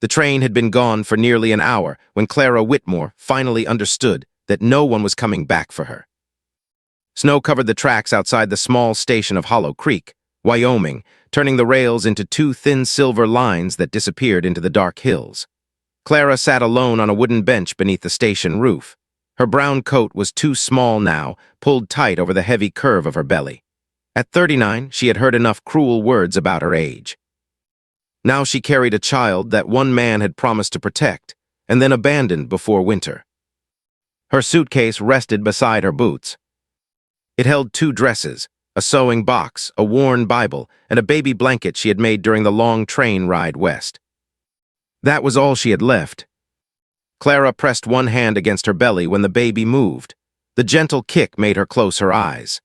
The train had been gone for nearly an hour when Clara Whitmore finally understood that no one was coming back for her. Snow covered the tracks outside the small station of Hollow Creek, Wyoming, turning the rails into two thin silver lines that disappeared into the dark hills. Clara sat alone on a wooden bench beneath the station roof. Her brown coat was too small now, pulled tight over the heavy curve of her belly. At 39, she had heard enough cruel words about her age. Now she carried a child that one man had promised to protect, and then abandoned before winter. Her suitcase rested beside her boots. It held 2 dresses, a sewing box, a worn Bible, and a baby blanket she had made during the long train ride west. That was all she had left. Clara pressed one hand against her belly when the baby moved. The gentle kick made her close her eyes.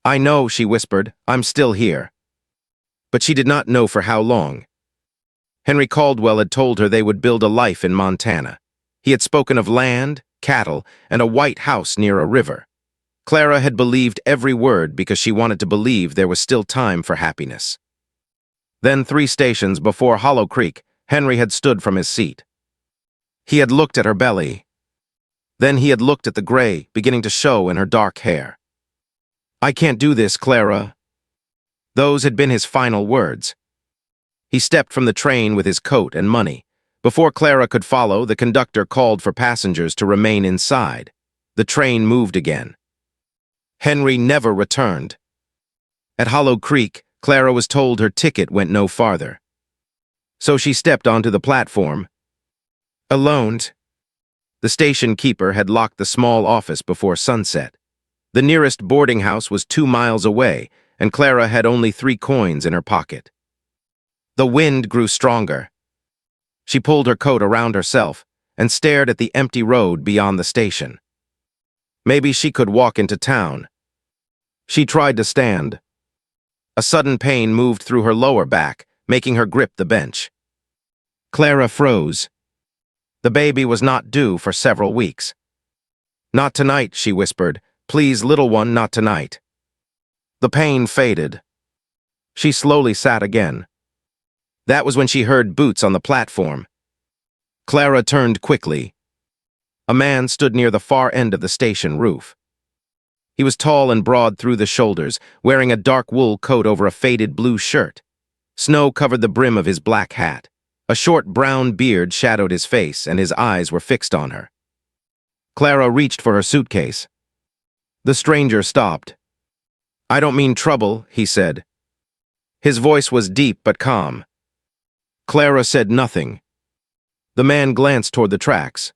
"I know," she whispered, "I'm still here." But she did not know for how long. Henry Caldwell had told her they would build a life in Montana. He had spoken of land, cattle, and a white house near a river. Clara had believed every word because she wanted to believe there was still time for happiness. Then 3 stations before Hollow Creek, Henry had stood from his seat. He had looked at her belly. Then he had looked at the gray beginning to show in her dark hair. "I can't do this, Clara." Those had been his final words. He stepped from the train with his coat and money. Before Clara could follow, the conductor called for passengers to remain inside. The train moved again. Henry never returned. At Hollow Creek, Clara was told her ticket went no farther. So she stepped onto the platform. Alone. The station keeper had locked the small office before sunset. The nearest boarding house was 2 miles away, and Clara had only 3 coins in her pocket. The wind grew stronger. She pulled her coat around herself and stared at the empty road beyond the station. Maybe she could walk into town. She tried to stand. A sudden pain moved through her lower back, making her grip the bench. Clara froze. The baby was not due for several weeks. "Not tonight," she whispered. "Please, little one, not tonight." The pain faded. She slowly sat again. That was when she heard boots on the platform. Clara turned quickly. A man stood near the far end of the station roof. He was tall and broad through the shoulders, wearing a dark wool coat over a faded blue shirt. Snow covered the brim of his black hat. A short brown beard shadowed his face, and his eyes were fixed on her. Clara reached for her suitcase. The stranger stopped. "I don't mean trouble," he said. His voice was deep but calm. Clara said nothing. The man glanced toward the tracks.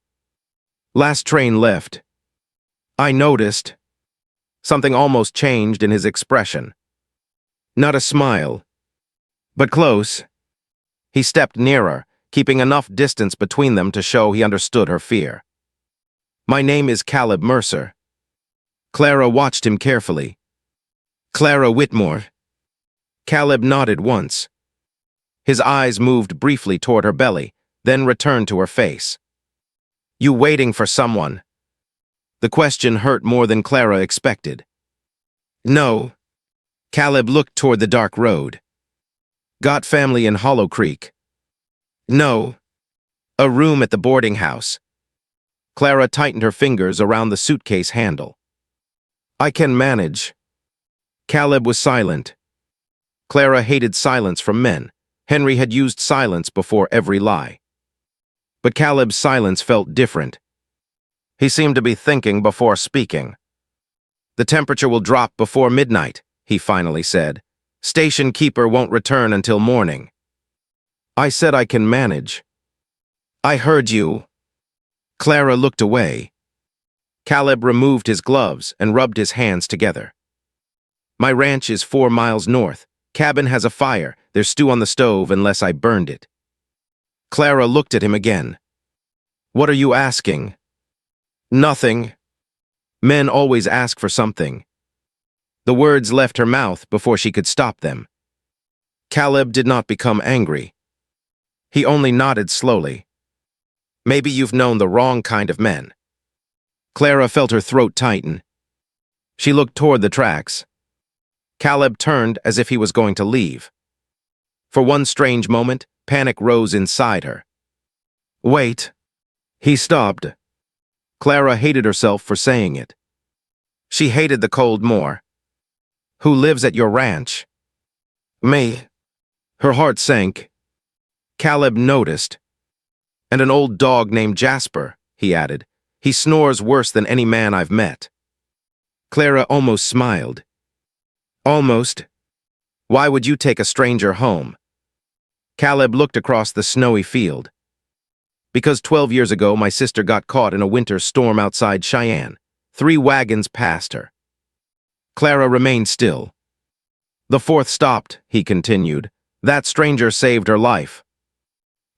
"Last train left." I noticed. Something almost changed in his expression. Not a smile, but close. He stepped nearer, keeping enough distance between them to show he understood her fear. "My name is Caleb Mercer." Clara watched him carefully. "Clara Whitmore." Caleb nodded once. His eyes moved briefly toward her belly, then returned to her face. "You waiting for someone?" The question hurt more than Clara expected. "No." Caleb looked toward the dark road. "Got family in Hollow Creek?" "No." "A room at the boarding house." Clara tightened her fingers around the suitcase handle. "I can manage." Caleb was silent. Clara hated silence from men. Henry had used silence before every lie. But Caleb's silence felt different. He seemed to be thinking before speaking. "The temperature will drop before midnight," he finally said. "Station keeper won't return until morning." "I said I can manage." "I heard you." Clara looked away. Caleb removed his gloves and rubbed his hands together. "My ranch is 4 miles north. Cabin has a fire. There's stew on the stove unless I burned it." Clara looked at him again. "What are you asking?" "Nothing." Men always ask for something. The words left her mouth before she could stop them. Caleb did not become angry. He only nodded slowly. "Maybe you've known the wrong kind of men." Clara felt her throat tighten. She looked toward the tracks. Caleb turned as if he was going to leave. For one strange moment, Panic rose inside her. Wait. He stopped. Clara hated herself for saying it. She hated the cold more. Who lives at your ranch? Me. Her heart sank. Caleb noticed. And an old dog named Jasper, he added. He snores worse than any man I've met. Clara almost smiled. Almost. Why would you take a stranger home? Caleb looked across the snowy field. Because 12 years ago my sister got caught in a winter storm outside Cheyenne. 3 wagons passed her. Clara remained still. The 4th stopped, he continued. That stranger saved her life.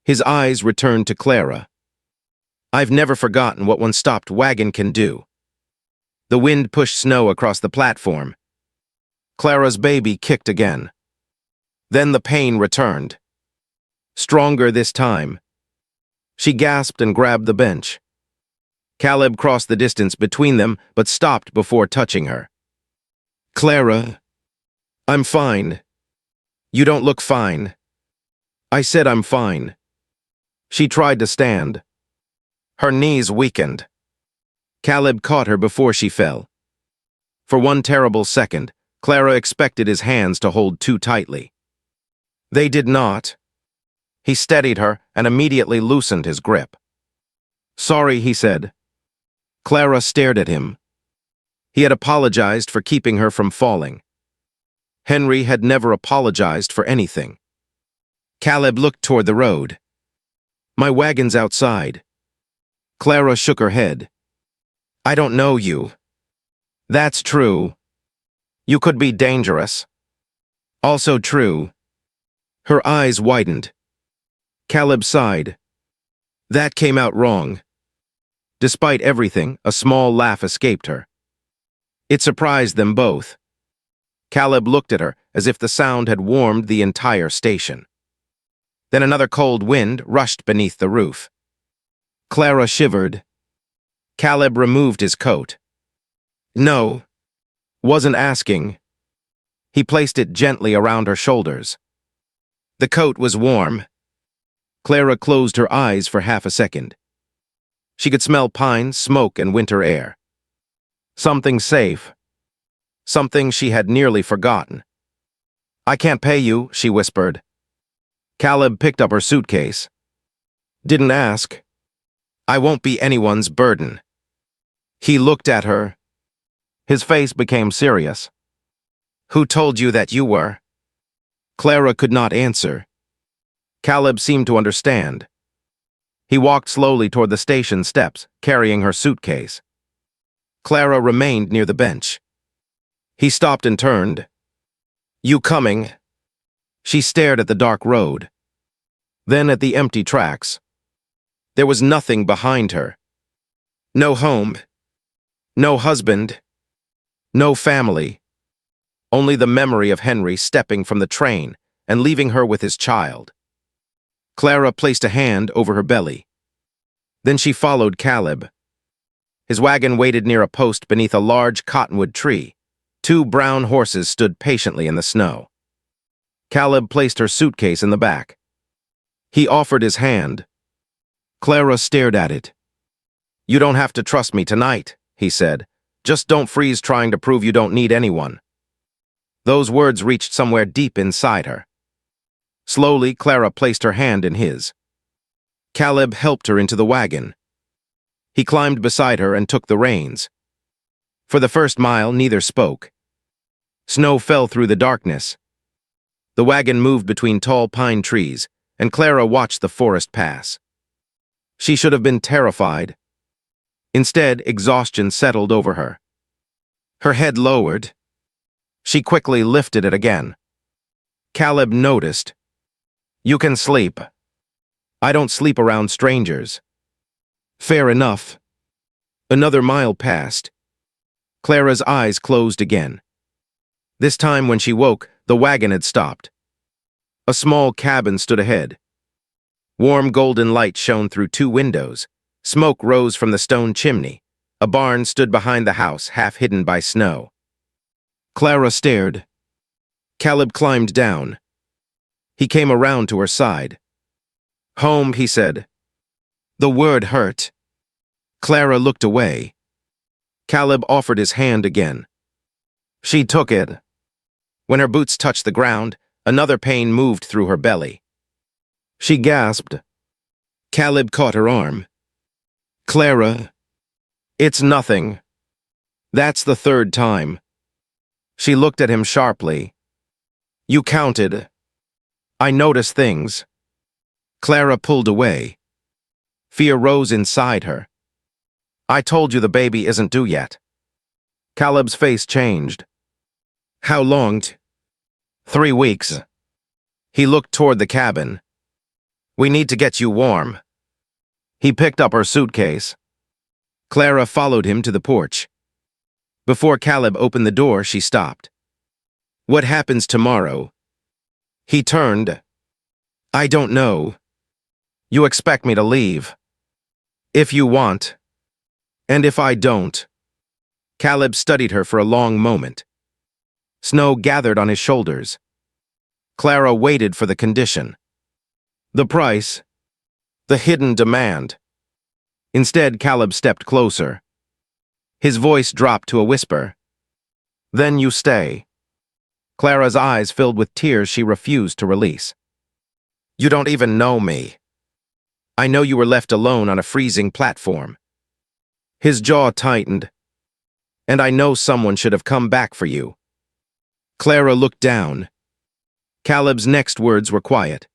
His eyes returned to Clara. I've never forgotten what one stopped wagon can do. The wind pushed snow across the platform. Clara's baby kicked again. Then the pain returned. Stronger this time. She gasped and grabbed the bench. Caleb crossed the distance between them, but stopped before touching her. Clara, I'm fine. You don't look fine. I said I'm fine. She tried to stand. Her knees weakened. Caleb caught her before she fell. For one terrible second, Clara expected his hands to hold too tightly. They did not. He steadied her and immediately loosened his grip. Sorry, he said. Clara stared at him. He had apologized for keeping her from falling. Henry had never apologized for anything. Caleb looked toward the road. My wagon's outside. Clara shook her head. I don't know you. That's true. You could be dangerous. Also true. Her eyes widened. Caleb sighed. That came out wrong. Despite everything, a small laugh escaped her. It surprised them both. Caleb looked at her as if the sound had warmed the entire station. Then another cold wind rushed beneath the roof. Clara shivered. Caleb removed his coat. No. Wasn't asking. He placed it gently around her shoulders. The coat was warm. Clara closed her eyes for half a second. She could smell pine, smoke, and winter air. Something safe. Something she had nearly forgotten. I can't pay you, she whispered. Caleb picked up her suitcase. Didn't ask. I won't be anyone's burden. He looked at her. His face became serious. Who told you that you were? Clara could not answer. Caleb seemed to understand. He walked slowly toward the station steps, carrying her suitcase. Clara remained near the bench. He stopped and turned. You coming? She stared at the dark road. Then at the empty tracks. There was nothing behind her. No home. No husband. No family. Only the memory of Henry stepping from the train and leaving her with his child. Clara placed a hand over her belly. Then she followed Caleb. His wagon waited near a post beneath a large cottonwood tree. 2 brown horses stood patiently in the snow. Caleb placed her suitcase in the back. He offered his hand. Clara stared at it. You don't have to trust me tonight, he said. Just don't freeze trying to prove you don't need anyone. Those words reached somewhere deep inside her. Slowly, Clara placed her hand in his. Caleb helped her into the wagon. He climbed beside her and took the reins. For the first mile, neither spoke. Snow fell through the darkness. The wagon moved between tall pine trees, and Clara watched the forest pass. She should have been terrified. Instead, exhaustion settled over her. Her head lowered. She quickly lifted it again. Caleb noticed. You can sleep. I don't sleep around strangers. Fair enough. Another mile passed. Clara's eyes closed again. This time when she woke, the wagon had stopped. A small cabin stood ahead. Warm golden light shone through 2 windows. Smoke rose from the stone chimney. A barn stood behind the house, half hidden by snow. Clara stared. Caleb climbed down. He came around to her side. Home, he said. The word hurt. Clara looked away. Caleb offered his hand again. She took it. When her boots touched the ground, another pain moved through her belly. She gasped. Caleb caught her arm. Clara, it's nothing. That's the third time. She looked at him sharply. You counted. I noticed things. Clara pulled away. Fear rose inside her. I told you the baby isn't due yet. Caleb's face changed. How long? 3 weeks. He looked toward the cabin. We need to get you warm. He picked up her suitcase. Clara followed him to the porch. Before Caleb opened the door, she stopped. What happens tomorrow? He turned. I don't know. You expect me to leave. If you want. And if I don't. Caleb studied her for a long moment. Snow gathered on his shoulders. Clara waited for the condition. The price. The hidden demand. Instead, Caleb stepped closer. His voice dropped to a whisper. Then you stay. Clara's eyes filled with tears she refused to release. You don't even know me. I know you were left alone on a freezing platform. His jaw tightened. And I know someone should have come back for you. Clara looked down. Caleb's next words were quiet.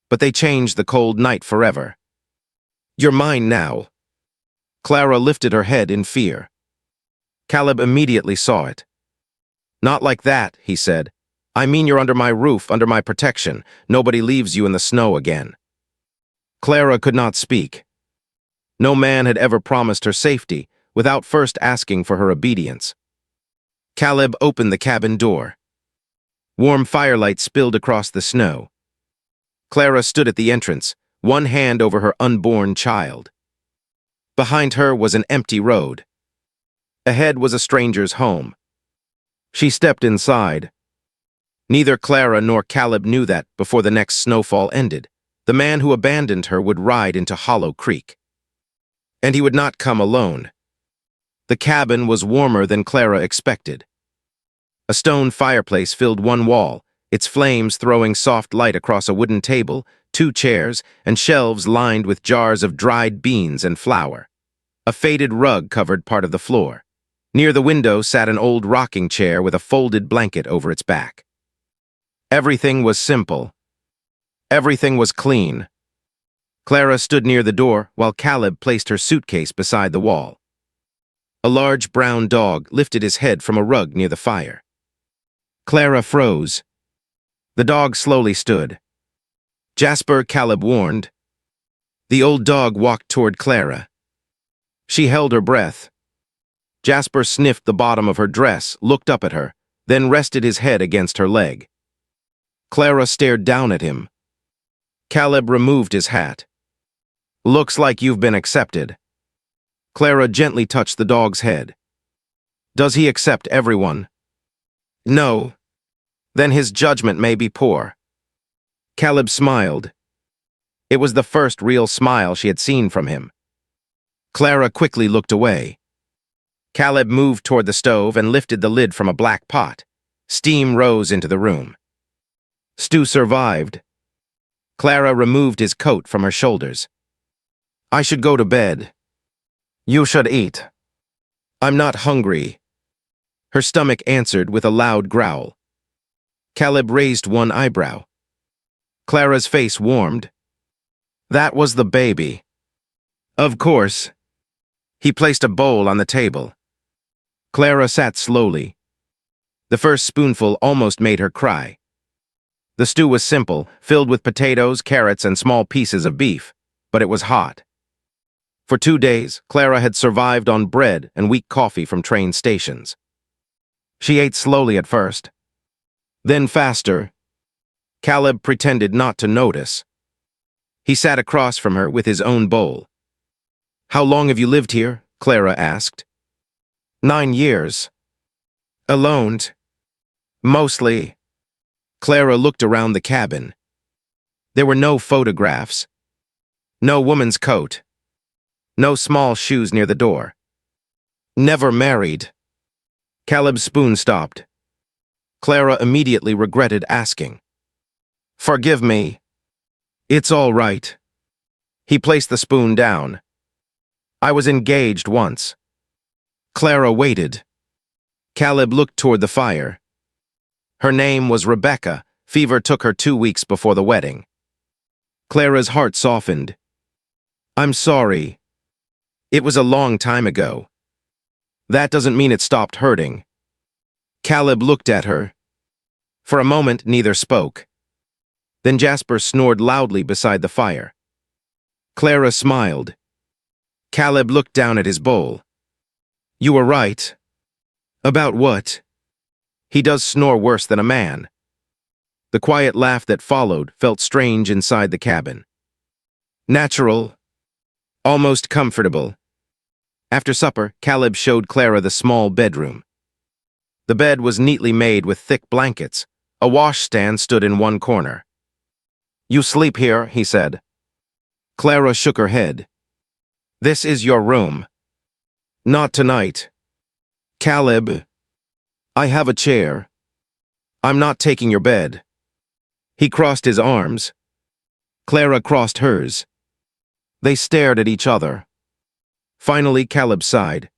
But they changed the cold night forever. You're mine now. Clara lifted her head in fear. Caleb immediately saw it. Not like that, he said. I mean you're under my roof, under my protection. Nobody leaves you in the snow again. Clara could not speak. No man had ever promised her safety without first asking for her obedience. Caleb opened the cabin door. Warm firelight spilled across the snow. Clara stood at the entrance, one hand over her unborn child. Behind her was an empty road. Ahead was a stranger's home. She stepped inside. Neither Clara nor Caleb knew that, before the next snowfall ended, the man who abandoned her would ride into Hollow Creek. And he would not come alone. The cabin was warmer than Clara expected. A stone fireplace filled one wall, its flames throwing soft light across a wooden table, 2 chairs, and shelves lined with jars of dried beans and flour. A faded rug covered part of the floor. Near the window sat an old rocking chair with a folded blanket over its back. Everything was simple. Everything was clean. Clara stood near the door while Caleb placed her suitcase beside the wall. A large brown dog lifted his head from a rug near the fire. Clara froze. The dog slowly stood. Jasper, Caleb warned. The old dog walked toward Clara. She held her breath. Jasper sniffed the bottom of her dress, looked up at her, then rested his head against her leg. Clara stared down at him. Caleb removed his hat. Looks like you've been accepted. Clara gently touched the dog's head. Does he accept everyone? No. Then his judgment may be poor. Caleb smiled. It was the first real smile she had seen from him. Clara quickly looked away. Caleb moved toward the stove and lifted the lid from a black pot. Steam rose into the room. Stew survived. Clara removed his coat from her shoulders. I should go to bed. You should eat. I'm not hungry. Her stomach answered with a loud growl. Caleb raised one eyebrow. Clara's face warmed. That was the baby. Of course. He placed a bowl on the table. Clara sat slowly. The first spoonful almost made her cry. The stew was simple, filled with potatoes, carrots, and small pieces of beef, but it was hot. For 2 days, Clara had survived on bread and weak coffee from train stations. She ate slowly at first, then faster. Caleb pretended not to notice. He sat across from her with his own bowl. How long have you lived here? Clara asked. 9 years. Alone? Mostly. Clara looked around the cabin. There were no photographs, No woman's coat. No small shoes near the door. Never married. Caleb's spoon stopped. Clara immediately regretted asking. Forgive me. It's all right. He placed the spoon down. I was engaged once. Clara waited. Caleb looked toward the fire. Her name was Rebecca. Fever took her 2 weeks before the wedding. Clara's heart softened. I'm sorry. It was a long time ago. That doesn't mean it stopped hurting. Caleb looked at her. For a moment, neither spoke. Then Jasper snored loudly beside the fire. Clara smiled. Caleb looked down at his bowl. You were right. About what? He does snore worse than a man. The quiet laugh that followed felt strange inside the cabin. Natural. Almost comfortable. After supper, Caleb showed Clara the small bedroom. The bed was neatly made with thick blankets. A washstand stood in one corner. You sleep here, he said. Clara shook her head. This is your room. Not tonight. Caleb. I have a chair. I'm not taking your bed. He crossed his arms. Clara crossed hers. They stared at each other. Finally, Caleb sighed.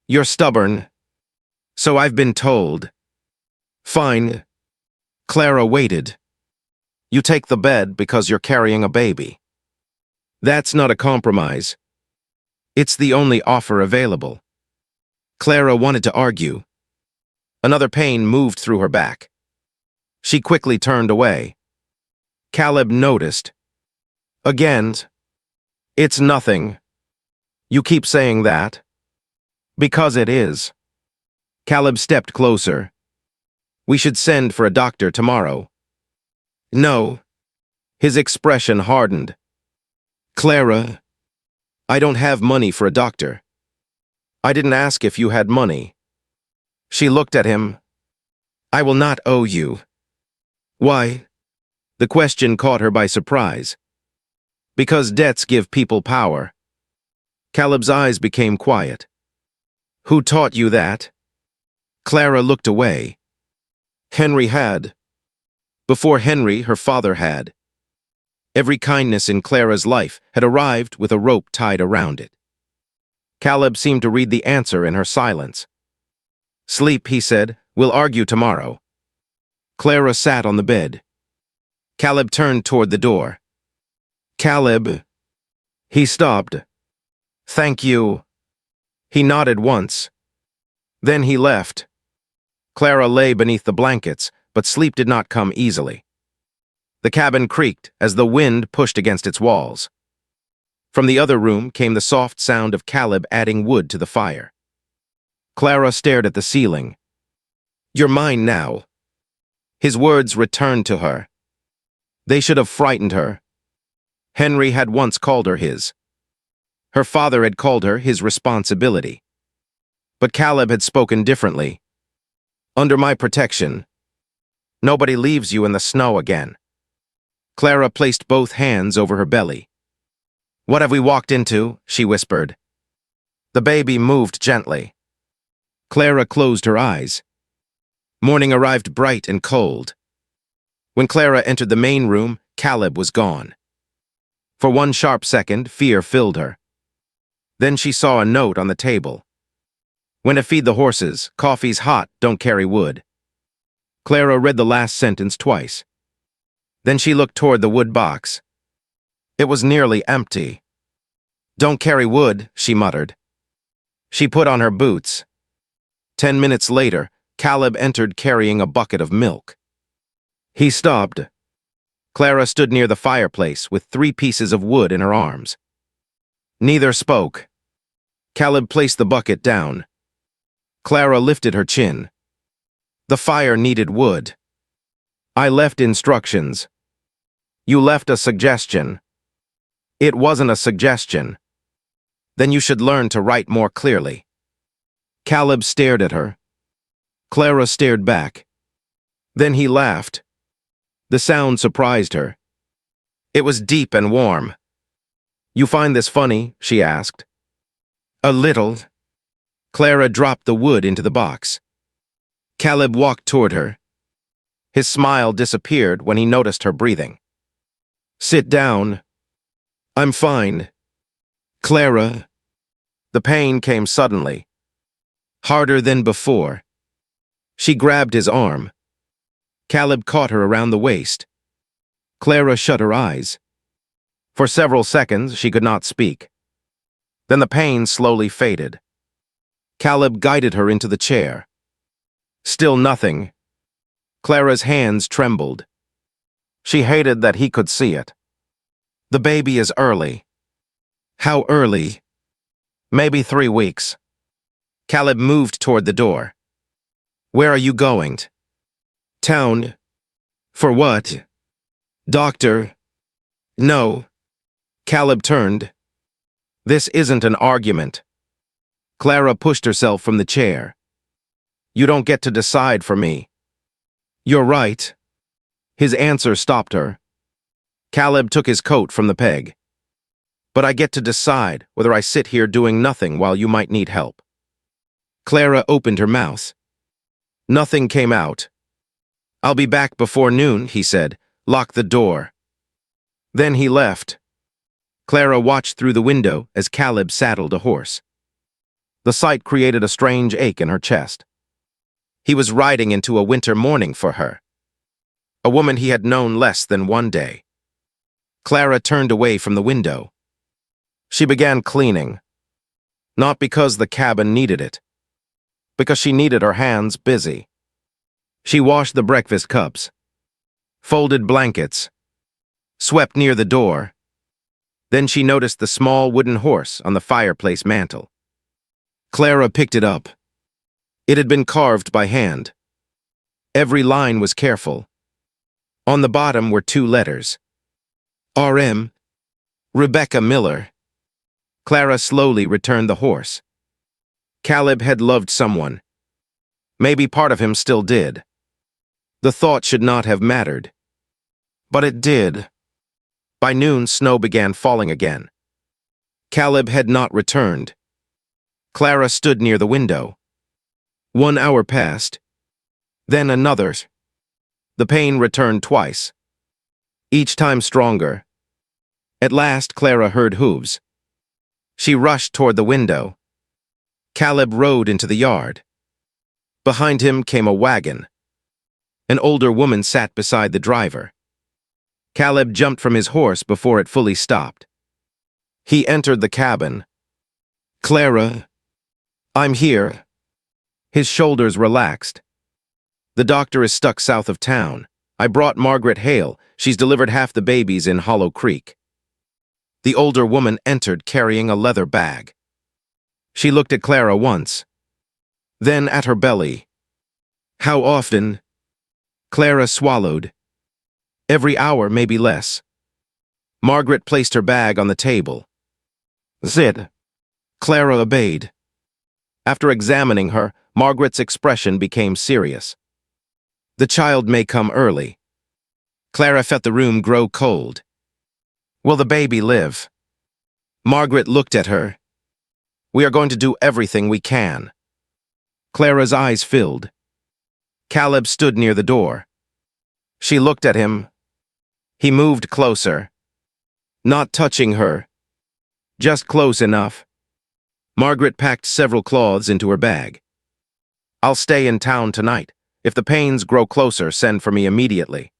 You're stubborn. So I've been told. Fine. Clara waited. You take the bed because you're carrying a baby. That's not a compromise. It's the only offer available. Clara wanted to argue. Another pain moved through her back. She quickly turned away. Caleb noticed. Again. It's nothing. You keep saying that. Because it is. Caleb stepped closer. We should send for a doctor tomorrow. No. His expression hardened. Clara, I don't have money for a doctor. I didn't ask if you had money. She looked at him. I will not owe you. Why? The question caught her by surprise. Because debts give people power. Caleb's eyes became quiet. Who taught you that? Clara looked away. Henry had. Before Henry, her father had. Every kindness in Clara's life had arrived with a rope tied around it. Caleb seemed to read the answer in her silence. Sleep, he said. We'll argue tomorrow. Clara sat on the bed. Caleb turned toward the door. Caleb. He stopped. Thank you. He nodded once. Then he left. Clara lay beneath the blankets, but sleep did not come easily. The cabin creaked as the wind pushed against its walls. From the other room came the soft sound of Caleb adding wood to the fire. Clara stared at the ceiling. You're mine now. His words returned to her. They should have frightened her. Henry had once called her his. Her father had called her his responsibility. But Caleb had spoken differently. Under my protection. Nobody leaves you in the snow again. Clara placed both hands over her belly. What have we walked into? She whispered. The baby moved gently. Clara closed her eyes. Morning arrived bright and cold. When Clara entered the main room, Caleb was gone. For one sharp second, fear filled her. Then she saw a note on the table. When to feed the horses, coffee's hot, don't carry wood. Clara read the last sentence twice. Then she looked toward the wood box. It was nearly empty. Don't carry wood, she muttered. She put on her boots. 10 minutes later, Caleb entered carrying a bucket of milk. He stopped. Clara stood near the fireplace with 3 pieces of wood in her arms. Neither spoke. Caleb placed the bucket down. Clara lifted her chin. The fire needed wood. I left instructions. You left a suggestion. It wasn't a suggestion. Then you should learn to write more clearly. Caleb stared at her. Clara stared back. Then he laughed. The sound surprised her. It was deep and warm. You find this funny? She asked. A little. Clara dropped the wood into the box. Caleb walked toward her. His smile disappeared when he noticed her breathing. Sit down. I'm fine. Clara. The pain came suddenly, harder than before. She grabbed his arm. Caleb caught her around the waist. Clara shut her eyes. For several seconds, she could not speak. Then the pain slowly faded. Caleb guided her into the chair. Still nothing. Clara's hands trembled. She hated that he could see it. The baby is early. How early? Maybe 3 weeks. Caleb moved toward the door. Where are you going? Town. For what? Doctor. No. Caleb turned. This isn't an argument. Clara pushed herself from the chair. You don't get to decide for me. You're right. His answer stopped her. Caleb took his coat from the peg. But I get to decide whether I sit here doing nothing while you might need help. Clara opened her mouth. Nothing came out. I'll be back before noon, he said. Lock the door. Then he left. Clara watched through the window as Caleb saddled a horse. The sight created a strange ache in her chest. He was riding into a winter morning for her. A woman he had known less than 1 day. Clara turned away from the window. She began cleaning. Not because the cabin needed it. Because she needed her hands busy. She washed the breakfast cups. Folded blankets. Swept near the door. Then she noticed the small wooden horse on the fireplace mantel. Clara picked it up. It had been carved by hand. Every line was careful. On the bottom were 2 letters. R.M. Rebecca Miller. Clara slowly returned the horse. Caleb had loved someone. Maybe part of him still did. The thought should not have mattered. But it did. By noon, snow began falling again. Caleb had not returned. Clara stood near the window. 1 hour passed. Then another. The pain returned twice. Each time stronger. At last, Clara heard hooves. She rushed toward the window. Caleb rode into the yard. Behind him came a wagon. An older woman sat beside the driver. Caleb jumped from his horse before it fully stopped. He entered the cabin. Clara, I'm here. His shoulders relaxed. The doctor is stuck south of town. I brought Margaret Hale. She's delivered half the babies in Hollow Creek. The older woman entered carrying a leather bag. She looked at Clara once, then at her belly. How often? Clara swallowed. Every hour, maybe less. Margaret placed her bag on the table. Sit. Clara obeyed. After examining her, Margaret's expression became serious. The child may come early. Clara felt the room grow cold. Will the baby live? Margaret looked at her. We are going to do everything we can. Clara's eyes filled. Caleb stood near the door. She looked at him. He moved closer. Not touching her. Just close enough. Margaret packed several cloths into her bag. I'll stay in town tonight. If the pains grow closer, send for me immediately.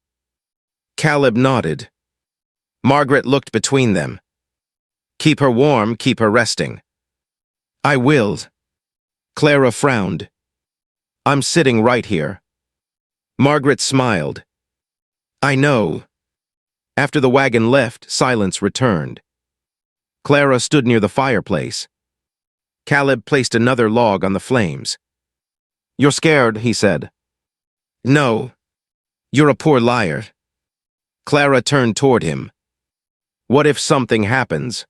Caleb nodded. Margaret looked between them. Keep her warm, keep her resting. I will. Clara frowned. I'm sitting right here. Margaret smiled. I know. After the wagon left, silence returned. Clara stood near the fireplace. Caleb placed another log on the flames. You're scared, he said. No. You're a poor liar. Clara turned toward him. What if something happens?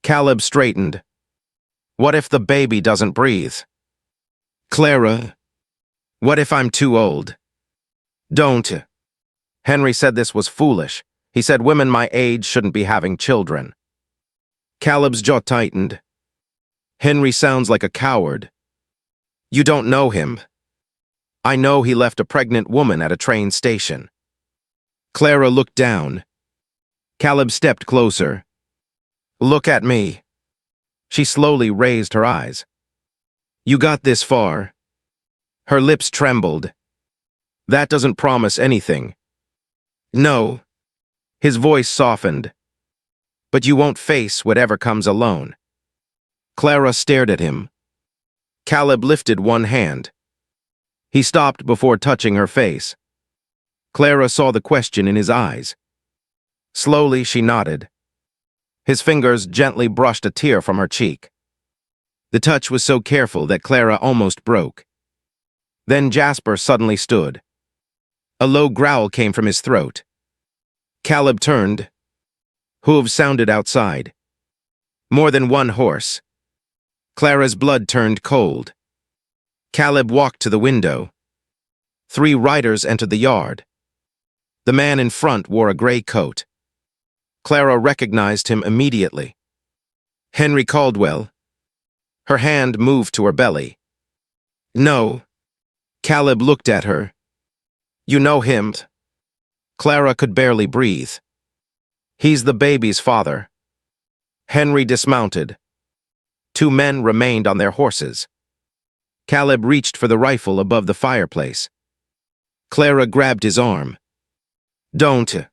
Caleb straightened. What if the baby doesn't breathe? Clara. What if I'm too old? Don't. Henry said this was foolish. He said women my age shouldn't be having children. Caleb's jaw tightened. Henry sounds like a coward. You don't know him. I know he left a pregnant woman at a train station. Clara looked down. Caleb stepped closer. Look at me. She slowly raised her eyes. You got this far. Her lips trembled. That doesn't promise anything. No. His voice softened. But you won't face whatever comes alone. Clara stared at him. Caleb lifted one hand. He stopped before touching her face. Clara saw the question in his eyes. Slowly, she nodded. His fingers gently brushed a tear from her cheek. The touch was so careful that Clara almost broke. Then Jasper suddenly stood. A low growl came from his throat. Caleb turned. Hooves sounded outside. More than one horse. Clara's blood turned cold. Caleb walked to the window. 3 riders entered the yard. The man in front wore a gray coat. Clara recognized him immediately. Henry Caldwell. Her hand moved to her belly. No. Caleb looked at her. You know him. Clara could barely breathe. He's the baby's father. Henry dismounted. 2 men remained on their horses. Caleb reached for the rifle above the fireplace. Clara grabbed his arm. Don't.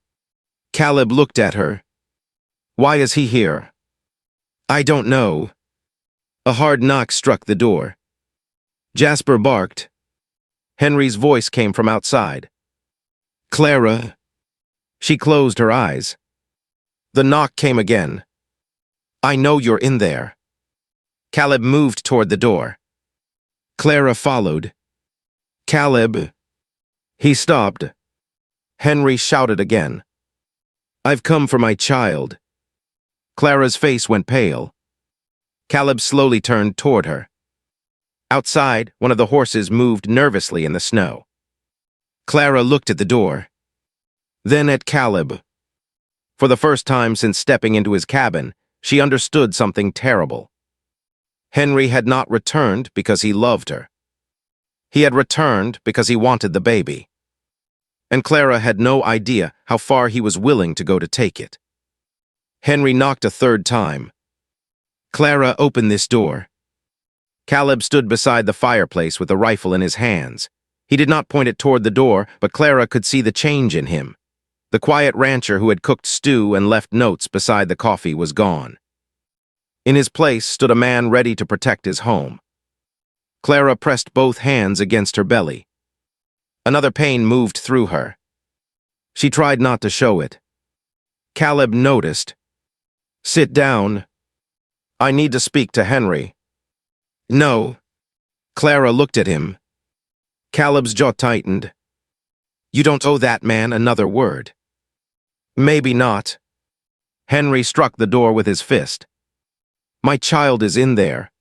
Caleb looked at her. Why is he here? I don't know. A hard knock struck the door. Jasper barked. Henry's voice came from outside. Clara. She closed her eyes. The knock came again. I know you're in there. Caleb moved toward the door. Clara followed. Caleb. He stopped. Henry shouted again. I've come for my child. Clara's face went pale. Caleb slowly turned toward her. Outside, one of the horses moved nervously in the snow. Clara looked at the door. Then at Caleb. For the first time since stepping into his cabin, she understood something terrible. Henry had not returned because he loved her. He had returned because he wanted the baby. And Clara had no idea how far he was willing to go to take it. Henry knocked a 3rd time. Clara opened this door. Caleb stood beside the fireplace with a rifle in his hands. He did not point it toward the door, but Clara could see the change in him. The quiet rancher who had cooked stew and left notes beside the coffee was gone. In his place stood a man ready to protect his home. Clara pressed both hands against her belly. Another pain moved through her. She tried not to show it. Caleb noticed. Sit down. I need to speak to Henry. No. Clara looked at him. Caleb's jaw tightened. You don't owe that man another word. Maybe not. Henry struck the door with his fist. My child is in there.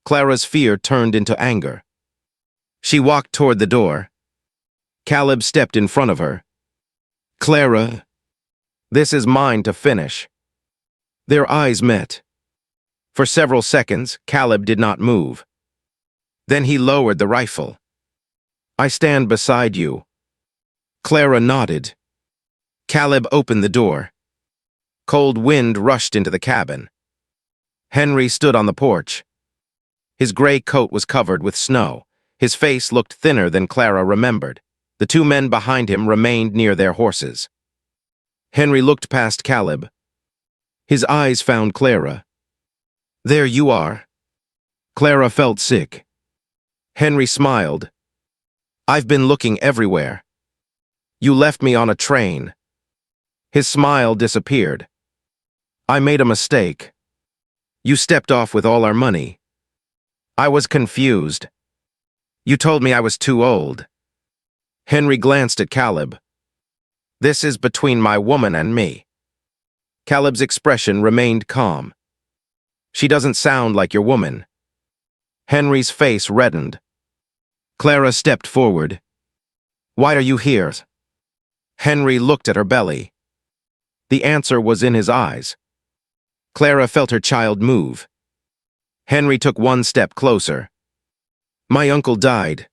Clara's fear turned into anger. She walked toward the door. Caleb stepped in front of her. Clara, this is mine to finish. Their eyes met. For several seconds, Caleb did not move. Then he lowered the rifle. I stand beside you. Clara nodded. Caleb opened the door. Cold wind rushed into the cabin. Henry stood on the porch. His gray coat was covered with snow. His face looked thinner than Clara remembered. The 2 men behind him remained near their horses. Henry looked past Caleb. His eyes found Clara. There you are. Clara felt sick. Henry smiled. I've been looking everywhere. You left me on a train. His smile disappeared. I made a mistake. You stepped off with all our money. I was confused. You told me I was too old. Henry glanced at Caleb. This is between my woman and me. Caleb's expression remained calm. She doesn't sound like your woman. Henry's face reddened. Clara stepped forward. Why are you here? Henry looked at her belly. The answer was in his eyes. Clara felt her child move. Henry took one step closer. My uncle died.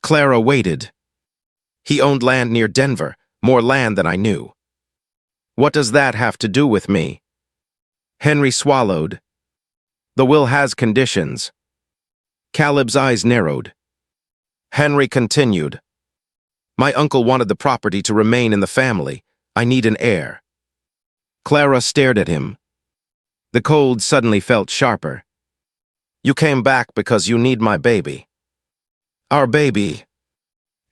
Clara waited. He owned land near Denver, more land than I knew. What does that have to do with me? Henry swallowed. The will has conditions. Caleb's eyes narrowed. Henry continued. My uncle wanted the property to remain in the family. I need an heir. Clara stared at him. The cold suddenly felt sharper. You came back because you need my baby. Our baby.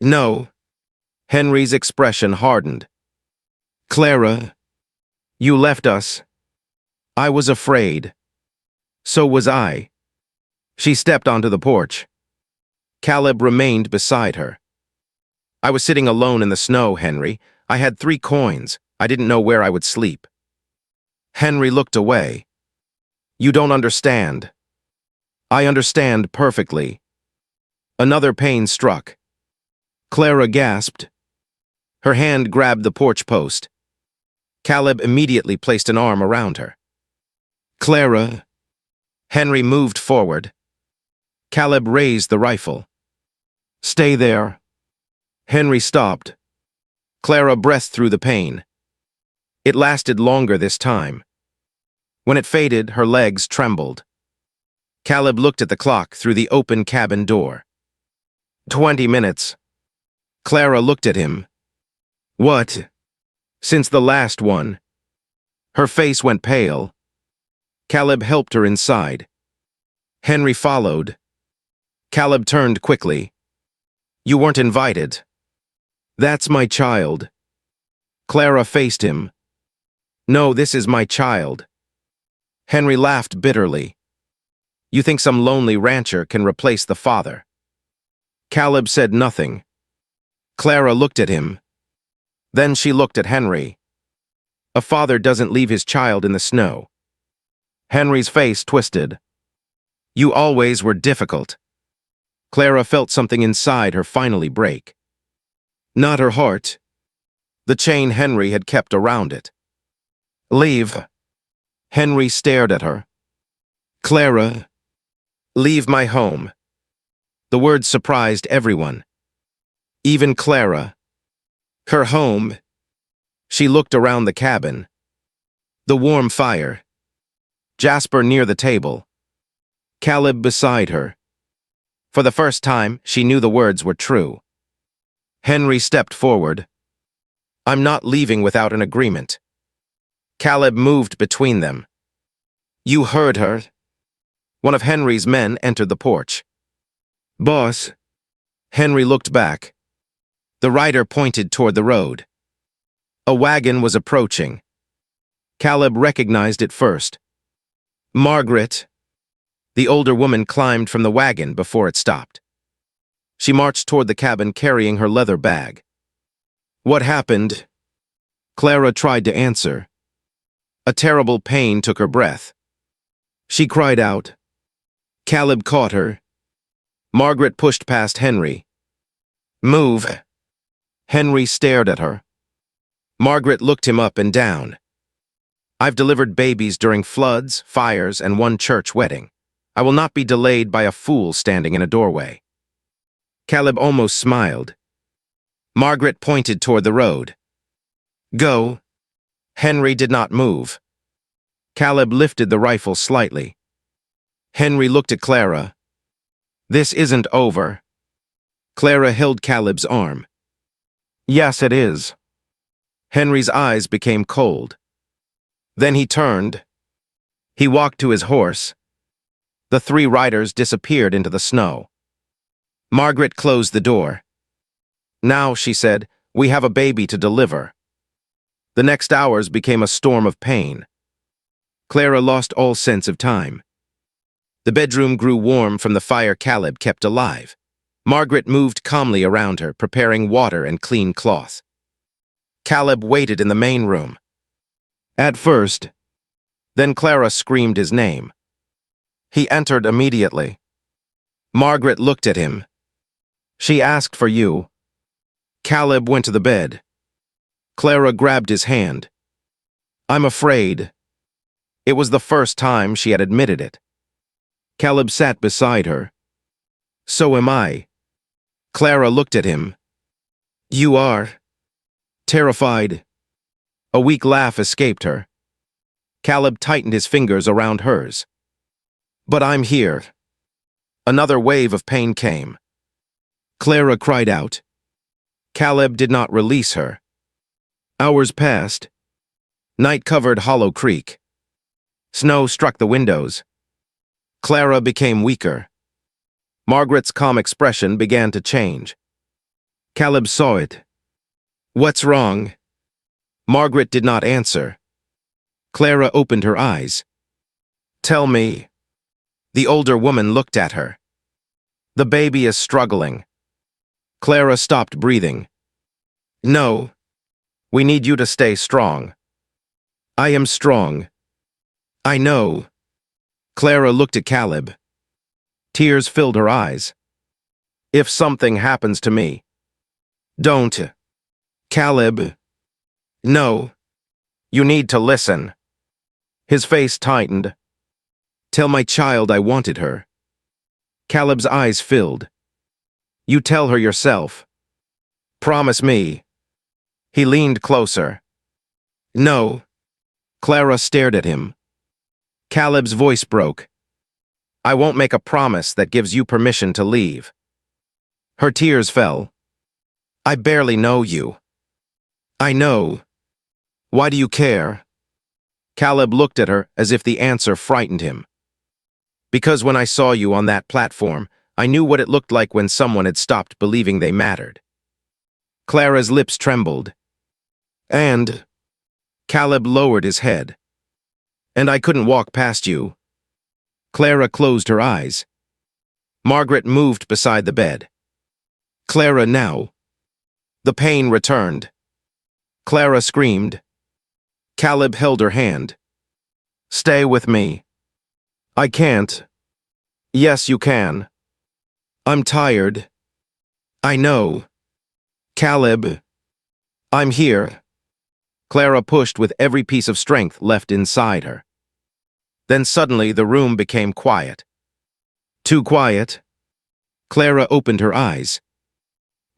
No. Henry's expression hardened. Clara, you left us. I was afraid. So was I. She stepped onto the porch. Caleb remained beside her. I was sitting alone in the snow, Henry. I had 3 coins. I didn't know where I would sleep. Henry looked away. You don't understand. I understand perfectly. Another pain struck. Clara gasped. Her hand grabbed the porch post. Caleb immediately placed an arm around her. Clara. Henry moved forward. Caleb raised the rifle. Stay there. Henry stopped. Clara breathed through the pain. It lasted longer this time. When it faded, her legs trembled. Caleb looked at the clock through the open cabin door. 20 minutes. Clara looked at him. What? Since the last one. Her face went pale. Caleb helped her inside. Henry followed. Caleb turned quickly. You weren't invited. That's my child. Clara faced him. No, this is my child. Henry laughed bitterly. You think some lonely rancher can replace the father? Caleb said nothing. Clara looked at him. Then she looked at Henry. A father doesn't leave his child in the snow. Henry's face twisted. You always were difficult. Clara felt something inside her finally break. Not her heart. The chain Henry had kept around it. Leave. Henry stared at her. Clara. Leave my home. The word surprised everyone. Even Clara. Her home. She looked around the cabin. The warm fire. Jasper near the table. Caleb beside her. For the first time, she knew the words were true. Henry stepped forward. I'm not leaving without an agreement. Caleb moved between them. You heard her. One of Henry's men entered the porch. Boss. Henry looked back. The rider pointed toward the road. A wagon was approaching. Caleb recognized it first. Margaret. The older woman climbed from the wagon before it stopped. She marched toward the cabin carrying her leather bag. What happened? Clara tried to answer. A terrible pain took her breath. She cried out. Caleb caught her. Margaret pushed past Henry. Move. Henry stared at her. Margaret looked him up and down. I've delivered babies during floods, fires, and one church wedding. I will not be delayed by a fool standing in a doorway. Caleb almost smiled. Margaret pointed toward the road. Go. Henry did not move. Caleb lifted the rifle slightly. Henry looked at Clara. This isn't over. Clara held Caleb's arm. Yes, it is. Henry's eyes became cold. Then he turned. He walked to his horse. The 3 riders disappeared into the snow. Margaret closed the door. Now, she said, we have a baby to deliver. The next hours became a storm of pain. Clara lost all sense of time. The bedroom grew warm from the fire Caleb kept alive. Margaret moved calmly around her, preparing water and clean cloth. Caleb waited in the main room. At first. Then Clara screamed his name. He entered immediately. Margaret looked at him. She asked for you. Caleb went to the bed. Clara grabbed his hand. I'm afraid. It was the first time she had admitted it. Caleb sat beside her. So am I. Clara looked at him. You are. Terrified. A weak laugh escaped her. Caleb tightened his fingers around hers. But I'm here. Another wave of pain came. Clara cried out. Caleb did not release her. Hours passed. Night covered Hollow Creek. Snow struck the windows. Clara became weaker. Margaret's calm expression began to change. Caleb saw it. What's wrong? Margaret did not answer. Clara opened her eyes. Tell me. The older woman looked at her. The baby is struggling. Clara stopped breathing. No. We need you to stay strong. I am strong. I know. Clara looked at Caleb. Tears filled her eyes. If something happens to me. Don't. Caleb. No. You need to listen. His face tightened. Tell my child I wanted her. Caleb's eyes filled. You tell her yourself. Promise me. He leaned closer. No. Clara stared at him. Caleb's voice broke. I won't make a promise that gives you permission to leave. Her tears fell. I barely know you. I know. Why do you care? Caleb looked at her as if the answer frightened him. Because when I saw you on that platform, I knew what it looked like when someone had stopped believing they mattered. Clara's lips trembled. And Caleb lowered his head. And I couldn't walk past you. Clara closed her eyes. Margaret moved beside the bed. Clara now. The pain returned. Clara screamed. Caleb held her hand. Stay with me. I can't. Yes, you can. I'm tired. I know. Caleb. I'm here. Clara pushed with every piece of strength left inside her. Then suddenly the room became quiet. Too quiet. Clara opened her eyes.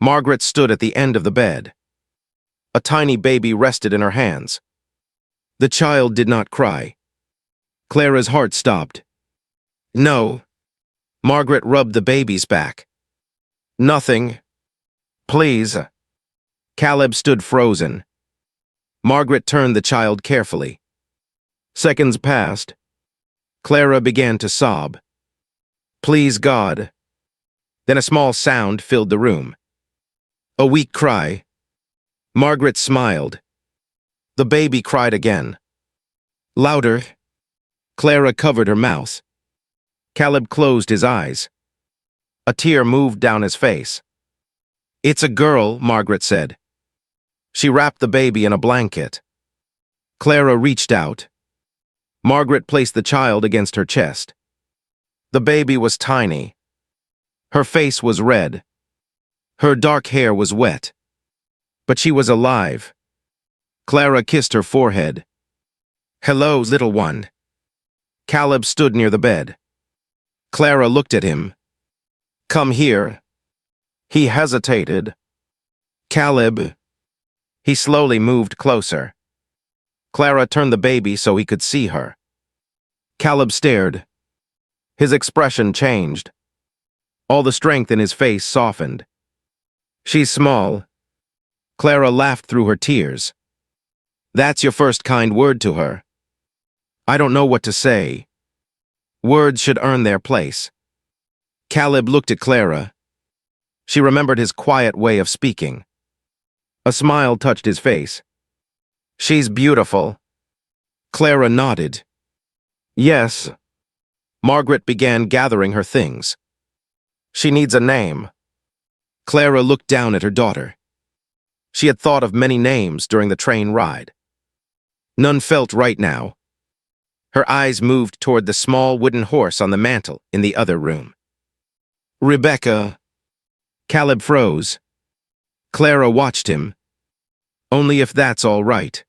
Margaret stood at the end of the bed. A tiny baby rested in her hands. The child did not cry. Clara's heart stopped. No. Margaret rubbed the baby's back. Nothing. Please. Caleb stood frozen. Margaret turned the child carefully. Seconds passed. Clara began to sob. Please, God. Then a small sound filled the room. A weak cry. Margaret smiled. The baby cried again. Louder. Clara covered her mouth. Caleb closed his eyes. A tear moved down his face. It's a girl, Margaret said. She wrapped the baby in a blanket. Clara reached out. Margaret placed the child against her chest. The baby was tiny. Her face was red. Her dark hair was wet. But she was alive. Clara kissed her forehead. Hello, little one. Caleb stood near the bed. Clara looked at him. Come here. He hesitated. Caleb. He slowly moved closer. Clara turned the baby so he could see her. Caleb stared. His expression changed. All the strength in his face softened. She's small. Clara laughed through her tears. That's your first kind word to her. I don't know what to say. Words should earn their place. Caleb looked at Clara. She remembered his quiet way of speaking. A smile touched his face. She's beautiful. Clara nodded. Yes. Margaret began gathering her things. She needs a name. Clara looked down at her daughter. She had thought of many names during the train ride. None felt right now. Her eyes moved toward the small wooden horse on the mantel in the other room. Rebecca. Caleb froze. Clara watched him. Only if that's all right.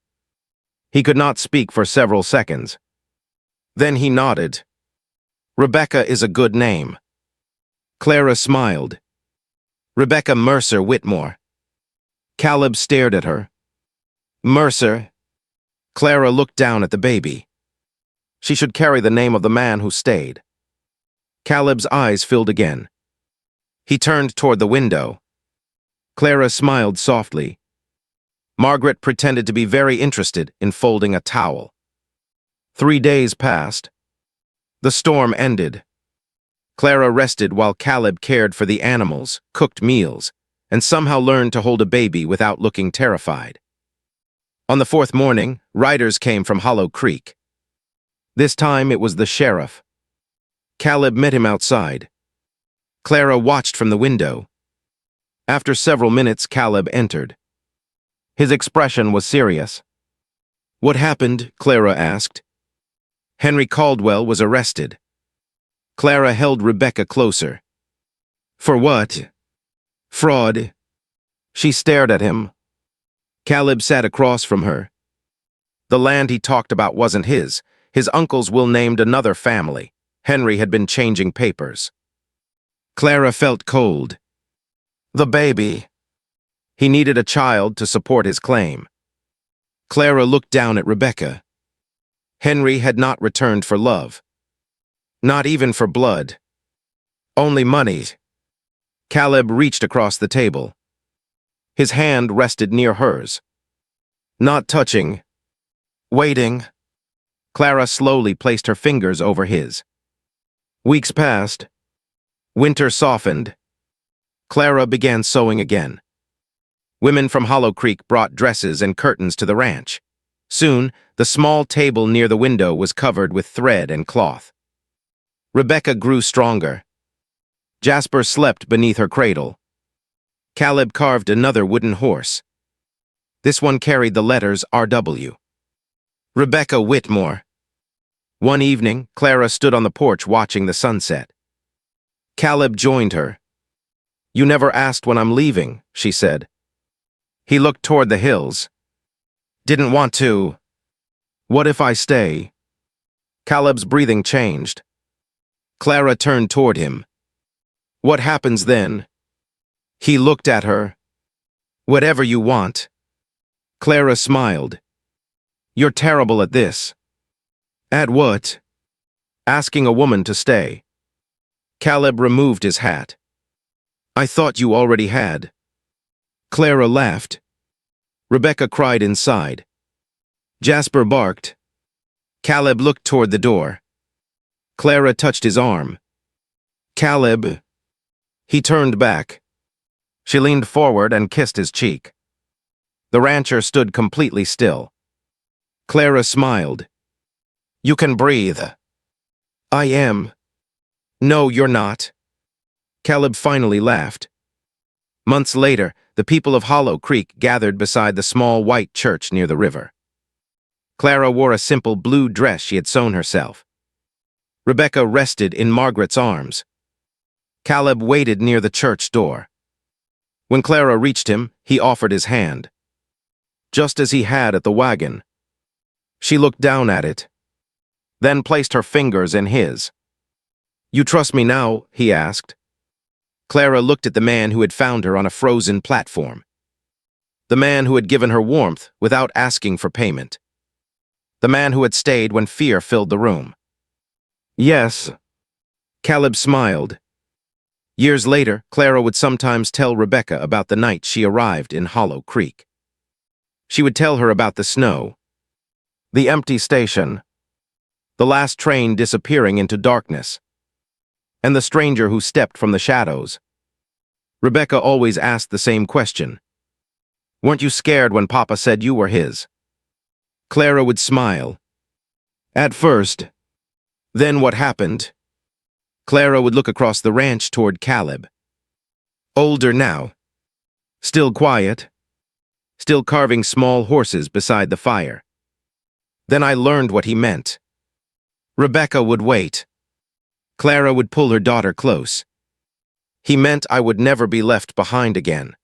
He could not speak for several seconds. Then he nodded. Rebecca is a good name. Clara smiled. Rebecca Mercer Whitmore. Caleb stared at her. Mercer. Clara looked down at the baby. She should carry the name of the man who stayed. Caleb's eyes filled again. He turned toward the window. Clara smiled softly. Margaret pretended to be very interested in folding a towel. 3 days passed. The storm ended. Clara rested while Caleb cared for the animals, cooked meals, and somehow learned to hold a baby without looking terrified. On the 4th morning, riders came from Hollow Creek. This time it was the sheriff. Caleb met him outside. Clara watched from the window. After several minutes, Caleb entered. His expression was serious. What happened? Clara asked. Henry Caldwell was arrested. Clara held Rebecca closer. For what? Fraud. She stared at him. Caleb sat across from her. The land he talked about wasn't his. His uncle's will named another family. Henry had been changing papers. Clara felt cold. The baby. He needed a child to support his claim. Clara looked down at Rebecca. Henry had not returned for love. Not even for blood. Only money. Caleb reached across the table. His hand rested near hers. Not touching. Waiting. Clara slowly placed her fingers over his. Weeks passed. Winter softened. Clara began sewing again. Women from Hollow Creek brought dresses and curtains to the ranch. Soon, the small table near the window was covered with thread and cloth. Rebecca grew stronger. Jasper slept beneath her cradle. Caleb carved another wooden horse. This one carried the letters R.W. Rebecca Whitmore. One evening, Clara stood on the porch watching the sunset. Caleb joined her. You never asked when I'm leaving, she said. He looked toward the hills. Didn't want to. What if I stay? Caleb's breathing changed. Clara turned toward him. What happens then? He looked at her. Whatever you want. Clara smiled. You're terrible at this. At what? Asking a woman to stay. Caleb removed his hat. I thought you already had. Clara laughed. Rebecca cried inside. Jasper barked. Caleb looked toward the door. Clara touched his arm. Caleb. He turned back. She leaned forward and kissed his cheek. The rancher stood completely still. Clara smiled. You can breathe. I am. No, you're not. Caleb finally laughed. Months later, the people of Hollow Creek gathered beside the small white church near the river. Clara wore a simple blue dress she had sewn herself. Rebecca rested in Margaret's arms. Caleb waited near the church door. When Clara reached him, he offered his hand. Just as he had at the wagon. She looked down at it, then placed her fingers in his. You trust me now? He asked. Clara looked at the man who had found her on a frozen platform. The man who had given her warmth without asking for payment. The man who had stayed when fear filled the room. Yes. Caleb smiled. Years later, Clara would sometimes tell Rebecca about the night she arrived in Hollow Creek. She would tell her about the snow, the empty station, the last train disappearing into darkness, and the stranger who stepped from the shadows. Rebecca always asked the same question. Weren't you scared when Papa said you were his? Clara would smile. At first. Then what happened? Clara would look across the ranch toward Caleb. Older now. Still quiet. Still carving small horses beside the fire. Then I learned what he meant. Rebecca would wait. Clara would pull her daughter close. He meant I would never be left behind again.